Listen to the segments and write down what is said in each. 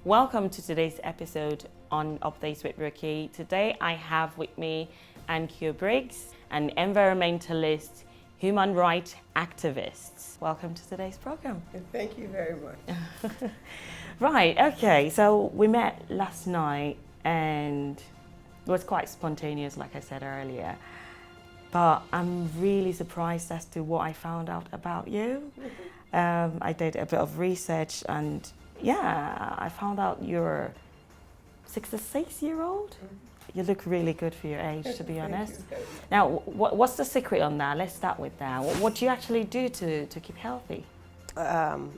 Welcome to today's episode on Updates with Rookie. Today I have with me Ann-Kio Briggs, an environmentalist, human rights activist. Welcome to today's program. Thank you very much. Right, okay, so we met last night and it was quite spontaneous, like I said earlier. But I'm really surprised as to what I found out about you. I did a bit of research and yeah, I found out you're 66-year-old. You look really good for your age, to be honest. Now, what's the secret on that? Let's start with that. What do you actually do to keep healthy? To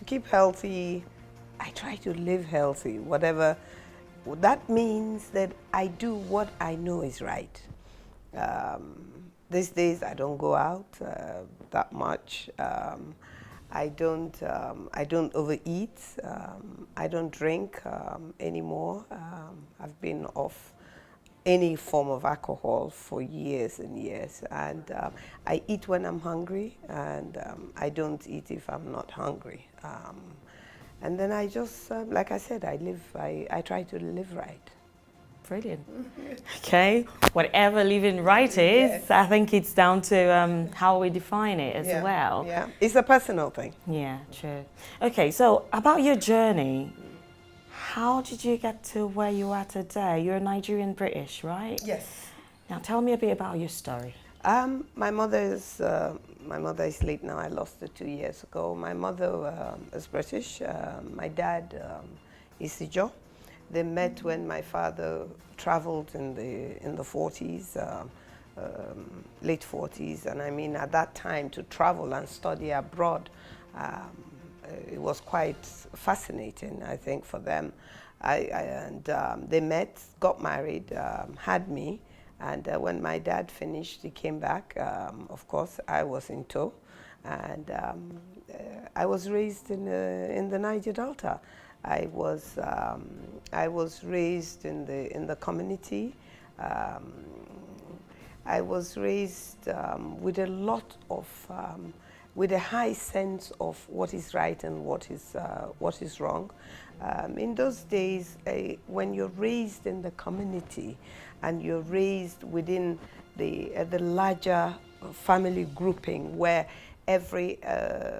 keep healthy, I try to live healthy. Whatever that means, that I do what I know is right. These days, I don't go out that much. I don't overeat. I don't drink anymore. I've been off any form of alcohol for years and years. And I eat when I'm hungry, and I don't eat if I'm not hungry. And then I just, like I said, I try to live right. Brilliant. Okay, whatever living right is, yes. I think it's down to how we define it as well. Yeah, it's a personal thing. Yeah, true. Okay, so about your journey, how did you get to where you are today? You're Nigerian-British, right? Yes. Now tell me a bit about your story. My mother is late now. I lost her 2 years ago. My mother is British. My dad is Ijo. They met when my father traveled in the 40s, late 40s, and I mean at that time to travel and study abroad, it was quite fascinating, I think, for them. They met, got married, had me, and when my dad finished, he came back. Of course, I was in tow, and I was raised in the Niger Delta. I was raised in the community. I was raised with a lot of, with a high sense of what is right and what is wrong. In those days, when you're raised in the community and you're raised within the larger family grouping where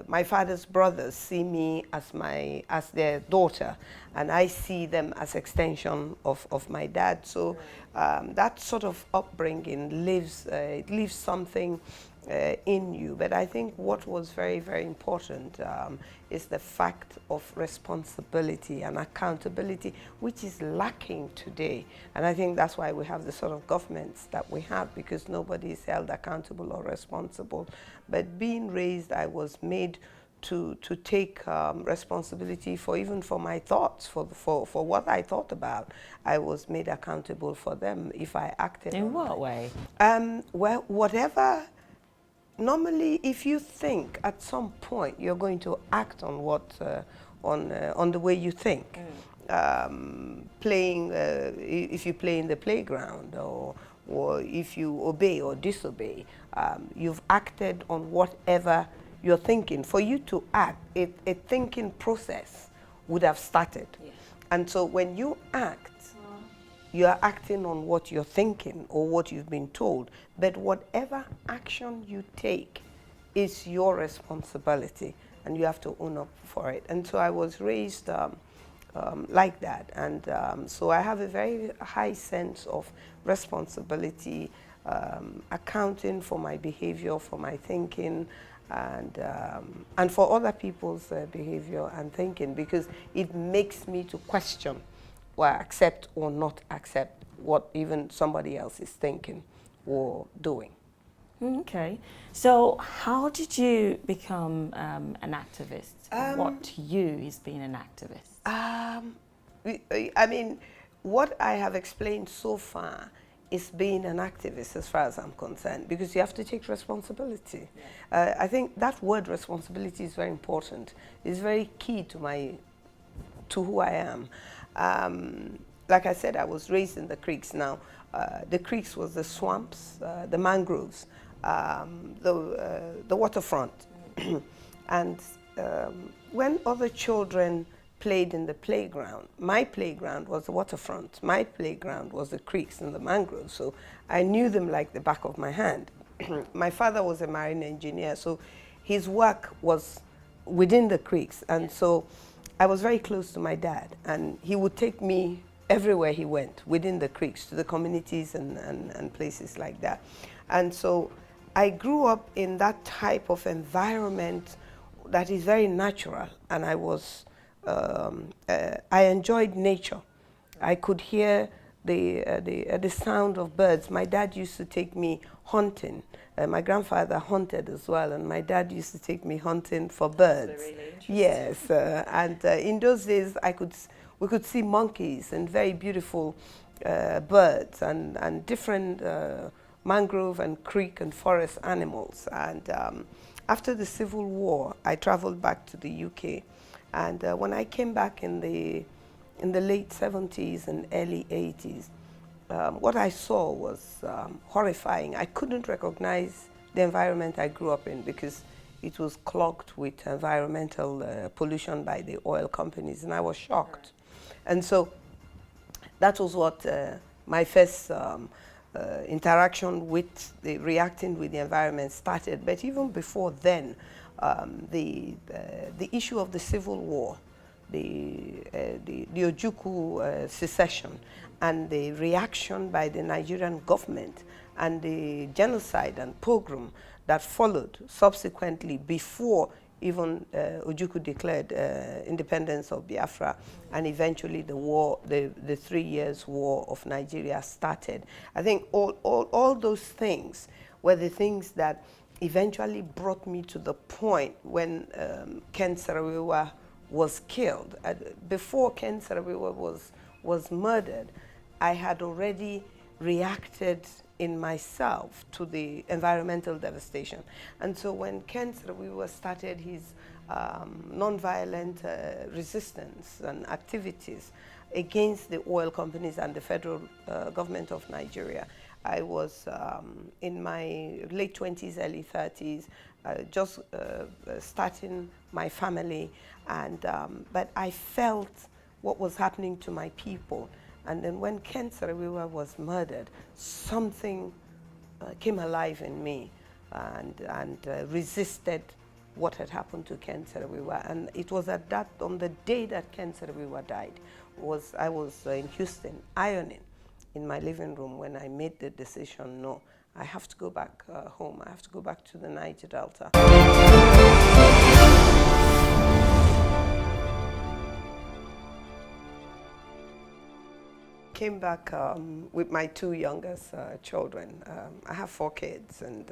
my father's brothers see me as their daughter, and I see them as extension of my dad. So that sort of upbringing leaves something in you. But I think what was very, very important is the fact of responsibility and accountability, which is lacking today. And I think that's why we have the sort of governments that we have, because nobody is held accountable or responsible. But being raised, I was made to take responsibility even for my thoughts, for what I thought about. I was made accountable for them if I acted. In what way? Well, whatever. Normally, if you think at some point you're going to act on on the way you think, if you play in the playground, or if you obey or disobey, you've acted on whatever you're thinking. For you to act, a thinking process would have started. Yeah. And so when you act, you are acting on what you're thinking or what you've been told. But whatever action you take is your responsibility, and you have to own up for it. And so I was raised like that. And so I have a very high sense of responsibility, accounting for my behavior, for my thinking, and for other people's behavior and thinking, because it makes me to question or accept or not accept what even somebody else is thinking or doing. Okay. So how did you become an activist? What to you is being an activist? I mean, what I have explained so far is being an activist as far as I'm concerned, because you have to take responsibility. Yeah. I think that word responsibility is very important. It's very key to who I am. Like I said, I was raised in the creeks. Now, the creeks was the swamps, the mangroves, the waterfront. And when other children played in the playground. My playground was the waterfront. My playground was the creeks and the mangroves. So I knew them like the back of my hand. My father was a marine engineer, so his work was within the creeks. And so I was very close to my dad, and he would take me everywhere he went within the creeks, to the communities and places like that. And so I grew up in that type of environment that is very natural, and I enjoyed nature. I could hear the sound of birds. My dad used to take me hunting. My grandfather hunted as well, and my dad used to take me hunting for birds. Really yes, and in those days we could see monkeys and very beautiful birds and different mangrove and creek and forest animals. And after the Civil War, I traveled back to the UK, and when I came back in the late 70s and early 80s, what I saw was horrifying. I couldn't recognize the environment I grew up in because it was clogged with environmental pollution by the oil companies, and I was shocked. And so that was what my first interaction with reacting with the environment started. But even before then, the issue of the Civil War, the Ojukwu secession, and the reaction by the Nigerian government, and the genocide and pogrom that followed subsequently before even Ojukwu declared independence of Biafra, and eventually the war, the 3 years war of Nigeria started. I think all those things were the things that eventually brought me to the point when Ken Saro-Wiwa was killed. Before Ken Saro-Wiwa was murdered, I had already reacted in myself to the environmental devastation. And so when Ken Saro-Wiwa started his non-violent resistance and activities against the oil companies and the federal government of Nigeria, I was in my late 20s, early 30s, just starting my family, and but I felt what was happening to my people. And then when Ken Saro-Wiwa was murdered, something came alive in me and resisted what had happened to Ken Saro-Wiwa. And it was on the day that Ken Saro-Wiwa died, I was in Houston ironing in my living room when I made the decision, no, I have to go back home. I have to go back to the Niger Delta. Came back with my two youngest children. I have 4 kids, and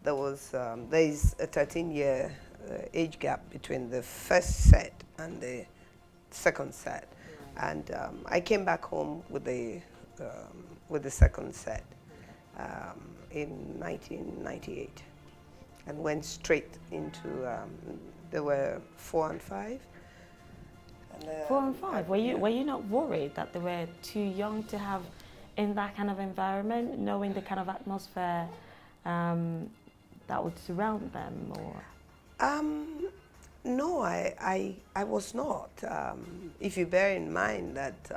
there is a 13-year age gap between the first set and the second set. And I came back home with the second set in 1998, and went straight into. There were 4 and 5. 4 and 5. Were you not worried that they were too young to have in that kind of environment, knowing the kind of atmosphere that would surround them? Or no, I was not. If you bear in mind that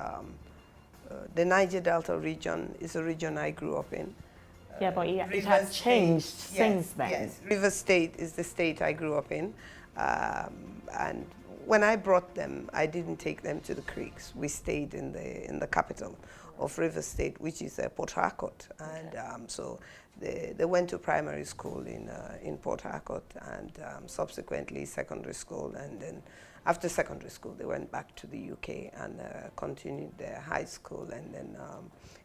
the Niger Delta region is a region I grew up in. Yeah, but it has changed since then. Yes, River State is the state I grew up in, and when I brought them, I didn't take them to the creeks. We stayed in the capital of River State, which is Port Harcourt, and so they went to primary school in Port Harcourt, and subsequently secondary school, and then after secondary school they went back to the UK and continued their high school and then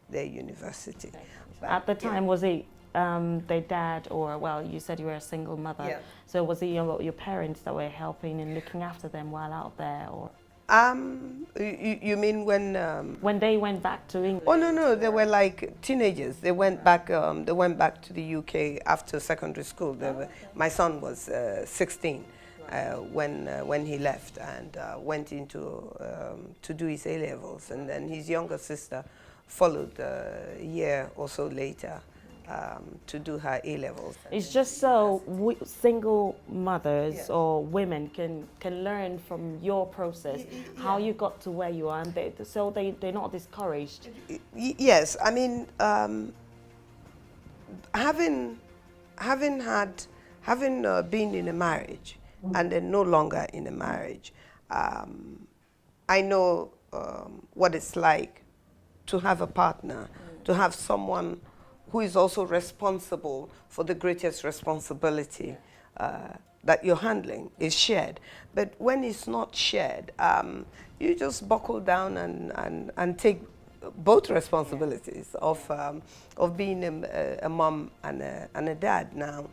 their university. Okay. At the time, was it their dad, or, well, you said you were a single mother, yeah. So was it your parents that were helping and looking after them while out there, or? You mean when they went back to England? Oh no, they were like teenagers. They went back. They went back to the UK after secondary school. My son was 16 when he left and went into to do his A levels, and then his younger sister followed a year or so later. to do her A-levels. It's just so single mothers Yes. or women can learn from your process, how you got to where you are, and they're not discouraged. Yes, I mean, having been in a marriage and then no longer in a marriage, I know what it's like to have a partner, to have someone who is also responsible for the greatest responsibility that you're handling is shared. But when it's not shared, you just buckle down and take both responsibilities of being a mom and a dad. Now,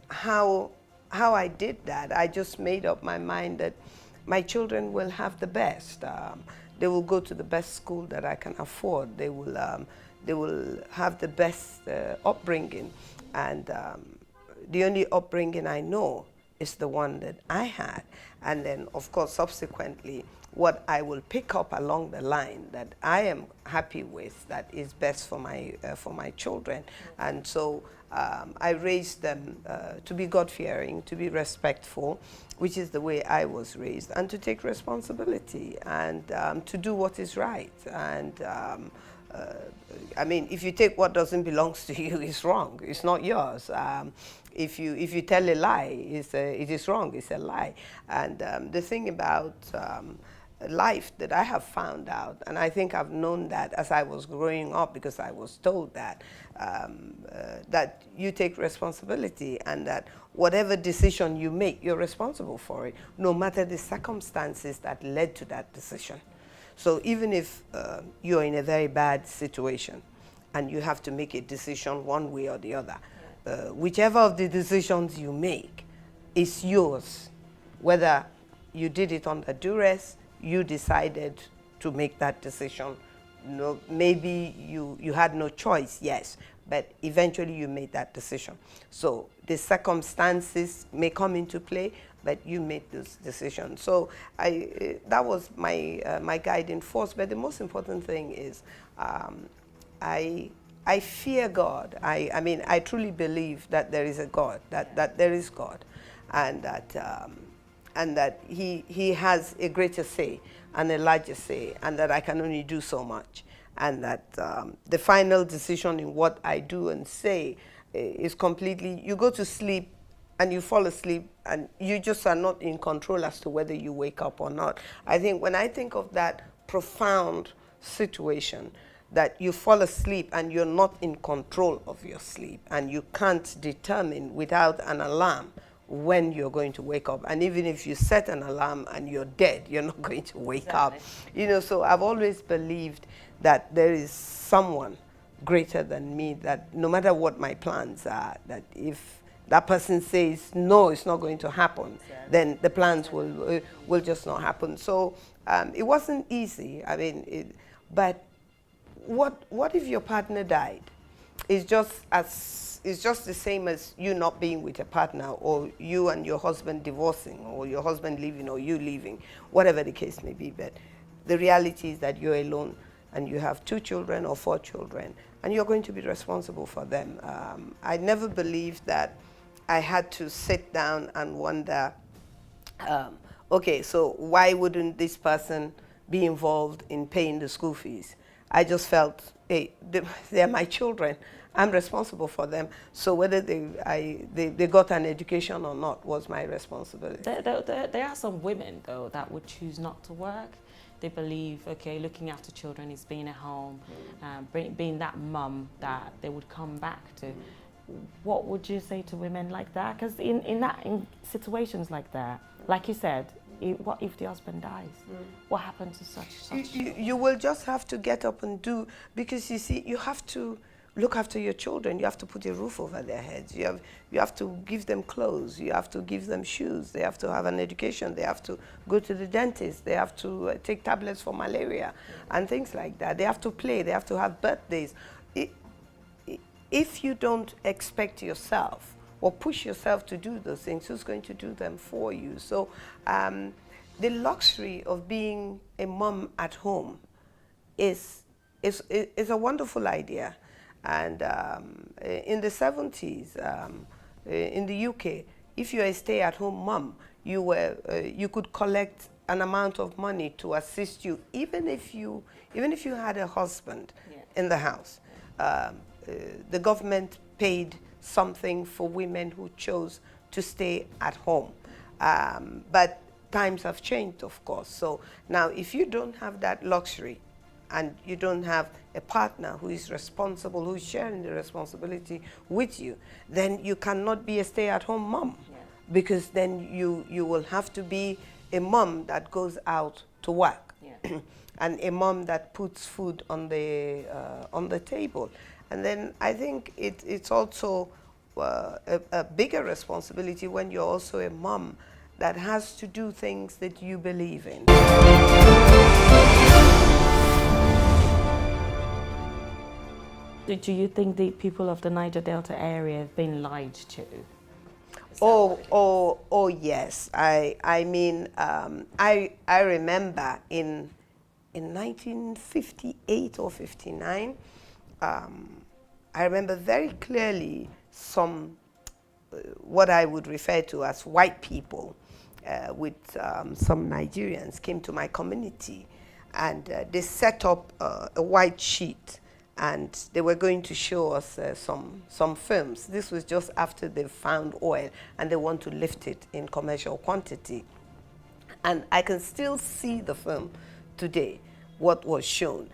how I did that, I just made up my mind that my children will have the best. They will go to the best school that I can afford. They will have the best upbringing, and the only upbringing I know is the one that I had. And then, of course, subsequently, what I will pick up along the line that I am happy with, that is best for my children. And so I raised them to be God-fearing, to be respectful, which is the way I was raised, and to take responsibility and to do what is right. And I mean, if you take what doesn't belong to you, it's wrong. It's not yours. If you tell a lie, it is wrong. It's a lie. And the thing about life that I have found out, and I think I've known that as I was growing up, because I was told that that you take responsibility, and that whatever decision you make, you're responsible for it, no matter the circumstances that led to that decision. So even if you're in a very bad situation and you have to make a decision one way or the other, whichever of the decisions you make is yours. Whether you did it under duress, you decided to make that decision. No, maybe you had no choice, yes, but eventually you made that decision. So the circumstances may come into play, but you made those decisions. So that was my guiding force. But the most important thing is I fear God. I mean, I truly believe that there is a God, that there is God, and that he has a greater say and a larger say, and that I can only do so much, and that the final decision in what I do and say is completely, you go to sleep and you fall asleep and you just are not in control as to whether you wake up or not. I think when I think of that profound situation, that you fall asleep and you're not in control of your sleep, and you can't determine without an alarm when you're going to wake up. And even if you set an alarm and you're dead, you're not going to wake up. You know, so I've always believed that there is someone greater than me, that no matter what my plans are, that if that person says, no, it's not going to happen, then the plans will just not happen. So it wasn't easy. I mean, but what if your partner died? It's just the same as you not being with a partner, or you and your husband divorcing, or your husband leaving, or you leaving, whatever the case may be. But the reality is that you're alone, and you have 2 children or 4 children, and you're going to be responsible for them. I never believed that I had to sit down and wonder, okay, so why wouldn't this person be involved in paying the school fees? I just felt, hey, they're my children. I'm responsible for them. So whether they got an education or not was my responsibility. There are some women, though, that would choose not to work. They believe, okay, looking after children is being at home, being that mum that they would come back to. What would you say to women like that? Because in situations like that, like you said, what if the husband dies? What happens to such? You will just have to get up and do, because you see, you have to look after your children. You have to put a roof over their heads. You have to give them clothes. You have to give them shoes. They have to have an education. They have to go to the dentist. They have to take tablets for malaria and things like that. They have to play. They have to have birthdays. If you don't expect yourself or push yourself to do those things, who's going to do them for you? So the luxury of being a mom at home is a wonderful idea. And in the 70s, in the UK, if you were a stay-at-home mom, you could collect an amount of money to assist you, even if you had a husband in the house. The government paid something for women who chose to stay at home. But times have changed, of course. So now if you don't have that luxury and you don't have a partner who is responsible, who is sharing the responsibility with you, then you cannot be a stay-at-home mom. Because then you will have to be a mom that goes out to work, and a mom that puts food on the table. And then I think it's also a bigger responsibility when you're also a mom that has to do things that you believe in. Do you think the people of the Niger Delta area have been lied to? Oh, yes. I mean, I remember in 1958 or 59, I remember very clearly some what I would refer to as white people with some Nigerians came to my community, and they set up a white sheet, and they were going to show us some films. This was just after they found oil, and they want to lift it in commercial quantity. And I can still see the film today, what was shown.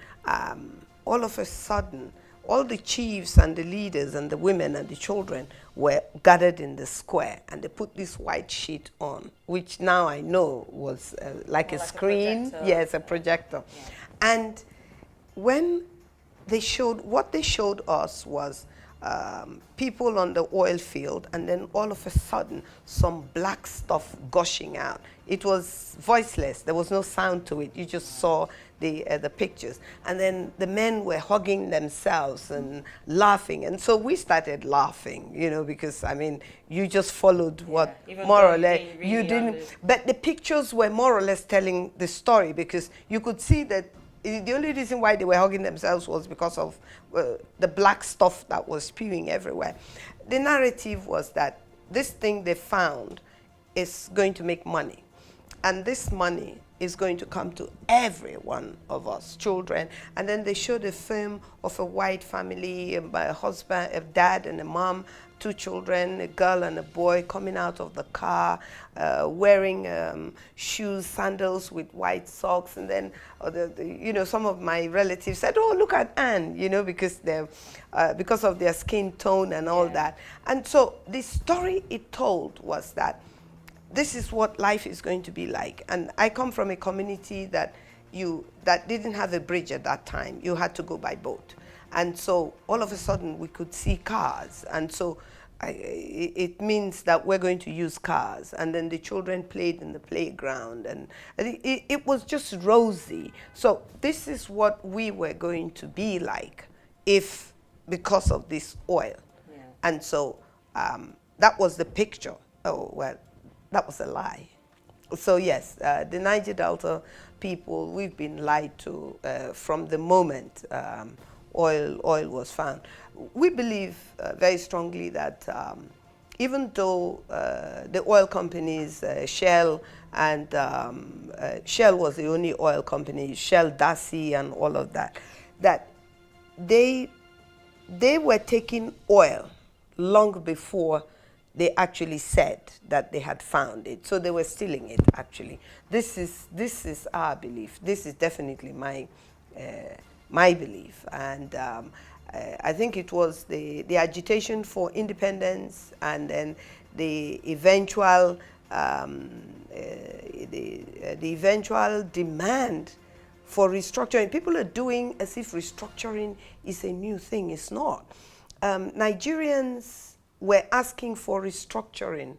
All of a sudden, all the chiefs and the leaders and the women and the children were gathered in the square, and they put this white sheet on, which now I know was like a screen. Yes, a projector. Yeah. And when they showed, what they showed us was people on the oil field, and then all of a sudden some black stuff gushing out. It was voiceless. There was no sound to it. You just saw the pictures. And then the men were hugging themselves and laughing. And so we started laughing, you know, because, I mean, you just followed what more or less you didn't. But the pictures were more or less telling the story, because you could see that the only reason why they were hugging themselves was because of the black stuff that was spewing everywhere. The narrative was that this thing they found is going to make money. And this money is going to come to every one of us, children. And then they showed a film of a white family, a husband, a dad and a mom, 2 children, a girl and a boy, coming out of the car, wearing shoes, sandals with white socks. And then, you know, some of my relatives said, "Oh, look at Ann," you know, because of their skin tone and all that. And so the story it told was that this is what life is going to be like. And I come from a community that didn't have a bridge at that time. You had to go by boat. And so all of a sudden we could see cars. And so it means that we're going to use cars. And then the children played in the playground. And it was just rosy. So this is what we were going to be like because of this oil. Yeah. And so that was the picture. Oh, well, that was a lie. So yes, the Niger Delta people, we've been lied to from the moment oil was found. We believe very strongly that even though the oil companies, Shell, and Shell was the only oil company, Shell, Darcy, and all of that, that they were taking oil long before they actually said that they had found it. So they were stealing it, actually. This is our belief. This is definitely my belief. And I think it was the agitation for independence, and then the eventual demand for restructuring. People are doing as if restructuring is a new thing. It's not. Nigerians were asking for restructuring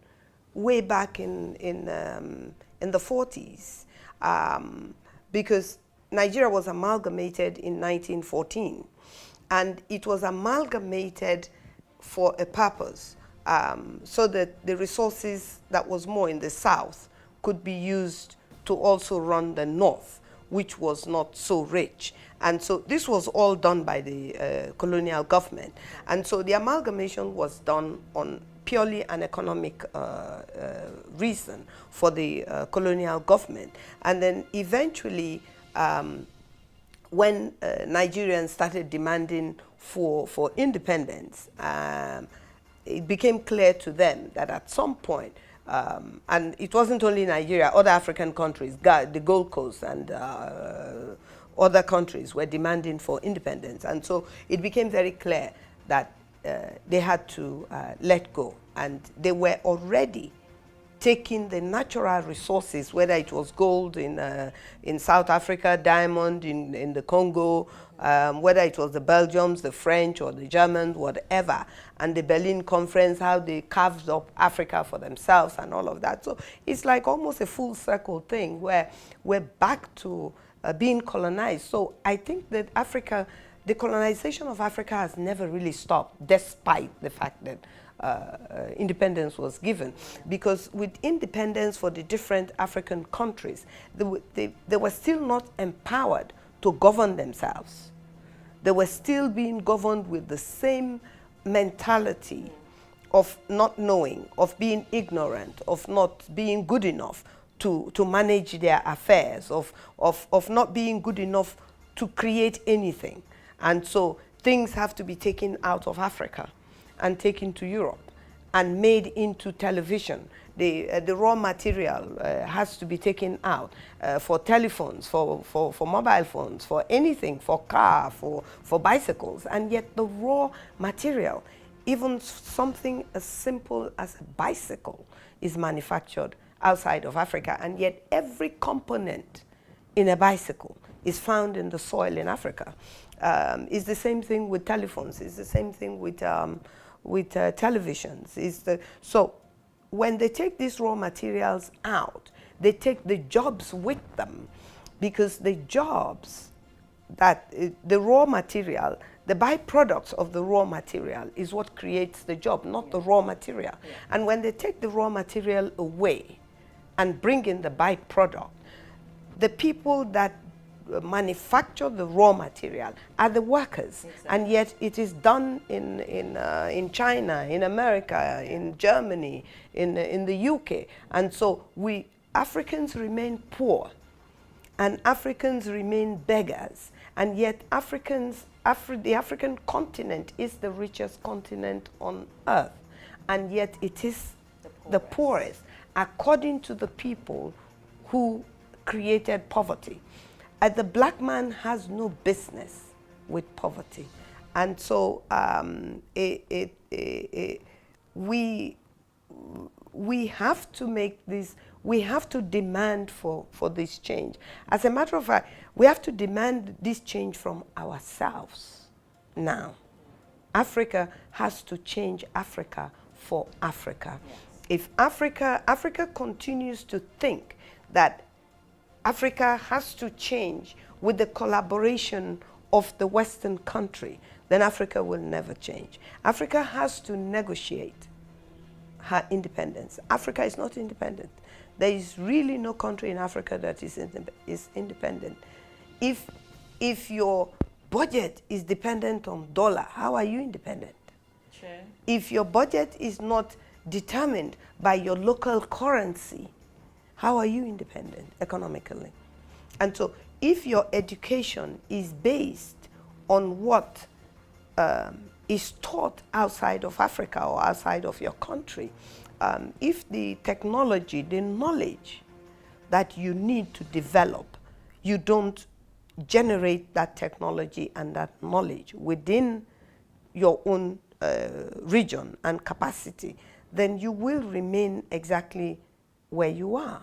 way back in the 40s, because Nigeria was amalgamated in 1914, and it was amalgamated for a purpose, so that the resources that was more in the south could be used to also run the north, which was not so rich. And so this was all done by the colonial government. And so the amalgamation was done on purely an economic reason for the colonial government. And then eventually, when Nigerians started demanding for independence, it became clear to them that at some point, and it wasn't only Nigeria, other African countries, the Gold Coast and other countries were demanding for independence. And so it became very clear that they had to let go. And they were already taking the natural resources, whether it was gold in South Africa, diamond in the Congo, whether it was the Belgians, the French, or the Germans, whatever, and the Berlin Conference, how they carved up Africa for themselves and all of that. So it's like almost a full circle thing where we're back to being colonized. So I think that the colonization of Africa has never really stopped, despite the fact that independence was given. Because with independence for the different African countries, they were still not empowered to govern themselves. They were still being governed with the same mentality of not knowing, of being ignorant, of not being good enough to manage their affairs, of not being good enough to create anything. And so things have to be taken out of Africa and taken to Europe and made into television. The raw material has to be taken out for telephones, for mobile phones, for anything, for car, for bicycles. And yet the raw material, even something as simple as a bicycle, is manufactured outside of Africa. And yet every component in a bicycle is found in the soil in Africa. It's the same thing with telephones. It's the same thing with televisions. So when they take these raw materials out, they take the jobs with them, because the jobs that the raw material, the byproducts of the raw material is what creates the job, not the raw material. Yeah. And when they take the raw material away and bring in the byproduct, the people that manufacture the raw material are the workers. Exactly. And yet it is done in China, in America, in Germany, in the UK. And so Africans remain poor, and Africans remain beggars. And yet the African continent is the richest continent on earth. And yet it is the poorest, according to the people who created poverty. The black man has no business with poverty. And so we have to make this, we have to demand for this change. As a matter of fact, we have to demand this change from ourselves now. Africa has to change Africa for Africa. Yes. If Africa continues to think that Africa has to change with the collaboration of the Western country, then Africa will never change. Africa has to negotiate her independence. Africa is not independent. There is really no country in Africa that is independent. If your budget is dependent on dollar, how are you independent? Sure. If your budget is not determined by your local currency, how are you independent economically? And so if your education is based on what is taught outside of Africa or outside of your country, if the technology, the knowledge that you need to develop, you don't generate that technology and that knowledge within your own region and capacity, then you will remain exactly where you are.